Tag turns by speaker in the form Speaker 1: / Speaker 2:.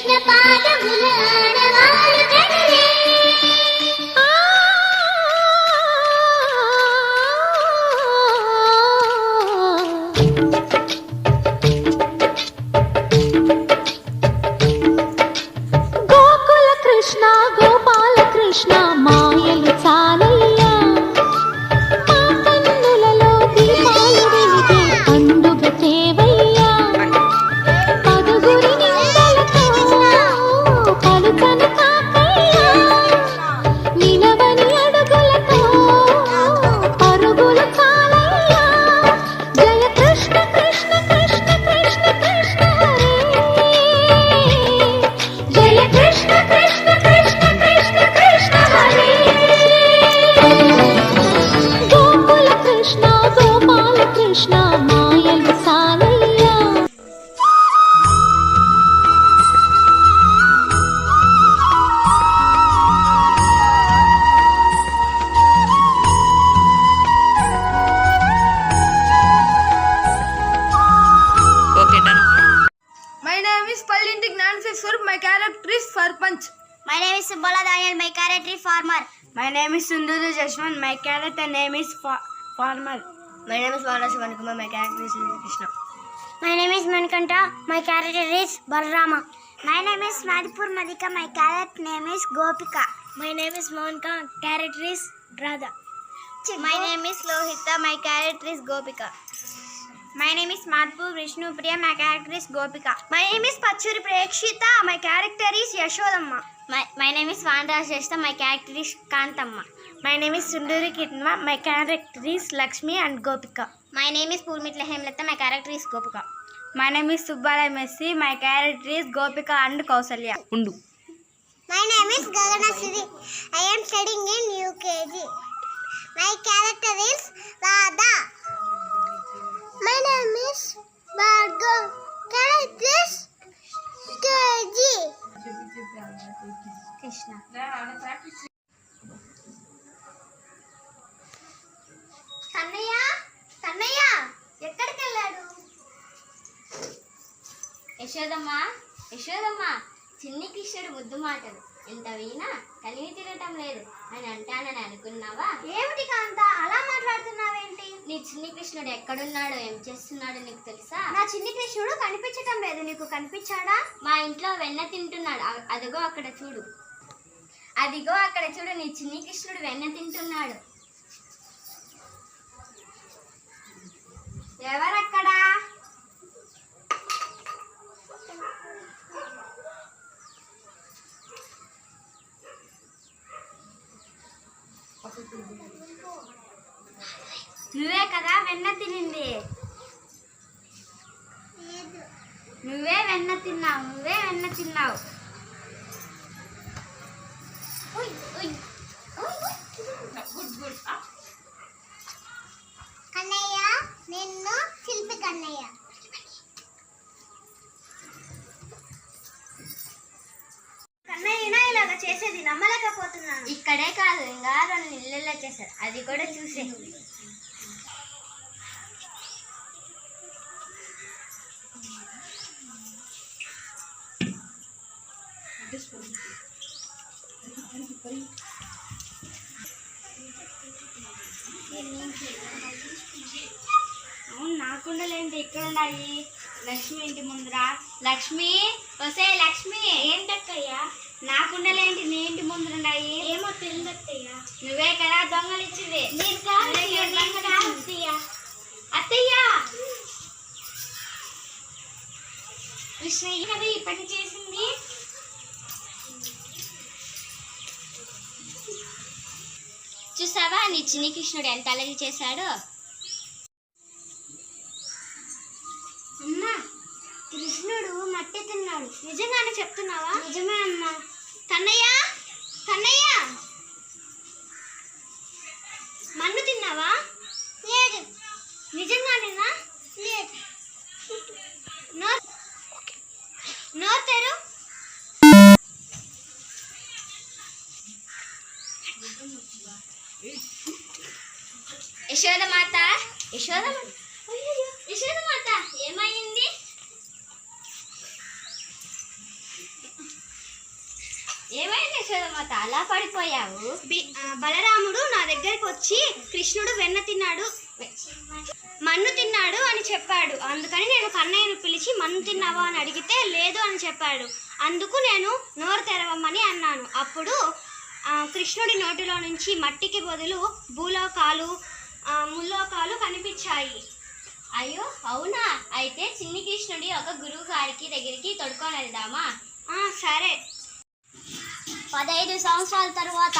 Speaker 1: కృష్ణ పాదముల ఆడవారు కదలే గోకుల కృష్ణ గోపాల కృష్ణ మాయలు చాలయ్యా మా కన్నులలో దీపాలు వెలిగే పండుగ తేవయ్యా పదుగురి నిందలతో పలుకను కాకయ్యా నిలవని అడుగులతో పరుగులు చాలయ్యా జయ కృష్ణ కృష్ణ కృష్ణ కృష్ణ కృష్ణ హరే జయ కృష్ణ కృష్ణ కృష్ణ కృష్ణ కృష్ణ హరే గోకుల కృష్ణ గోపాల కృష్ణ మాయలు సాలయ్యా
Speaker 2: Okay, done.
Speaker 3: My name is Pallinti Gnansi Swarup. My character is Sarpanch.
Speaker 1: My name is Subala Daniel. My character is farmer.
Speaker 3: My name is Sundara Jashwan. My character name is Farmer. My name is Vara Shivankumar. My character is Krishna.
Speaker 1: My name is Manikanta. My character is Balrama. My name is Madhipur Madhika. My character name is Gopika. My name is Monika. Character is Radha. My name is Lohita. My character is Gopika. My name is Madhpur Vishnu Priya. My character is Gopika. My name is Pachuri Prekshita. My character is Yashodamma. My name is Vandra Shesta. My character is Kantamma. My name is Sundari Kitma. My character is Lakshmi and Gopika. My name is Purmitla Hemlata. My character is Gopika. My name is Subbala Messi. My character is Gopika and Kausalya.
Speaker 2: Undu.
Speaker 1: My name is Gagana Siri. I am studying in UKG. My character is Radha. My name is Bhargav. Character is KG. Krishna. Kannayya ఎక్కడికి వెళ్ళాడు?
Speaker 4: యశోదమ్మ చిన్ని కృష్ణుడు ముద్దు మాటలు ఎంత వినా కలిగి తిరగటం లేదు అని అంటానని అనుకున్నావా?
Speaker 1: ఏమిటి కాంత అలా మాట్లాడుతున్నావేంటి?
Speaker 4: నీ చిన్ని కృష్ణుడు ఎక్కడున్నాడో ఏం చేస్తున్నాడో నీకు తెలుసా?
Speaker 1: నా చిన్ని కృష్ణుడు కనిపించటం లేదు. నీకు కనిపించాడా?
Speaker 4: మా ఇంట్లో వెన్న తింటున్నాడు. అదిగో అక్కడ చూడు. నీ చిన్ని కృష్ణుడు వెన్న తింటున్నాడు.
Speaker 1: ఎవరక్కడా?
Speaker 4: నువ్వే కదా వెన్న తినింది. నువ్వే వెన్న తిన్నావు.
Speaker 1: కన్నయ్య నిన్ను శిల్పి కన్నయ్య. కన్నయ్యనా ఇలాగా చేసేది నమ్మలేకపోతున్నాను.
Speaker 4: ఇక్కడే కాదు ఇంకా 2 ఇళ్ళల్లో చేశారు. అది కూడా చూసే. అవును నాకుండలేంటి ఇక్కడ ఉన్నాయి. లక్ష్మి ఇంటి ముందర. లక్ష్మి వసే లక్ష్మి.
Speaker 1: ఏంటక్కయ్యా?
Speaker 4: నాకుండలేంటి నీ ఇంటి ముందర ఉన్నాయి.
Speaker 1: ఏమో తెలియదక్కయ్యా.
Speaker 4: నువ్వే కదా దొంగలిచ్చింది.
Speaker 1: అత్తయ్య
Speaker 4: కృష్ణయ్య కదా ఈ పని చేసింది. చూసావా నీ చిన్ని కృష్ణుడు ఎంత అలరి చేశాడు.
Speaker 1: అమ్మా కృష్ణుడు మట్టి తిన్నాడు. నిజంగానే చెప్తున్నావా? నిజమే అమ్మా. కన్నయ్య మన్ను తిన్నావా? లేదు. నిజంగానేనా? లేదు. నోరు తెరు.
Speaker 4: యశోదమాత ఏమైంది? యశోదమాత అలా పడిపోయావు?
Speaker 1: బలరాముడు నా దగ్గరికి వచ్చి కృష్ణుడు వెన్న తిన్నాడు, మన్ను తిన్నాడు అని చెప్పాడు. అందుకని నేను కన్నయ్యను పిలిచి మన్ను తిన్నావా అని అడిగితే లేదు అని చెప్పాడు. అందుకు నేను నోరు తెరవమని అన్నాను. అప్పుడు కృష్ణుడి నోటిలో నుంచి మట్టికి బదులు భూలోకాలు ముల్లోకాలు కనిపించాయి.
Speaker 4: అయ్యో అవునా? అయితే చిన్ని కృష్ణుడి ఒక గురువు గారికి దగ్గరికి తొడుకొని వెళ్దామా?
Speaker 1: సరే.
Speaker 4: 15 సంవత్సరాల తరువాత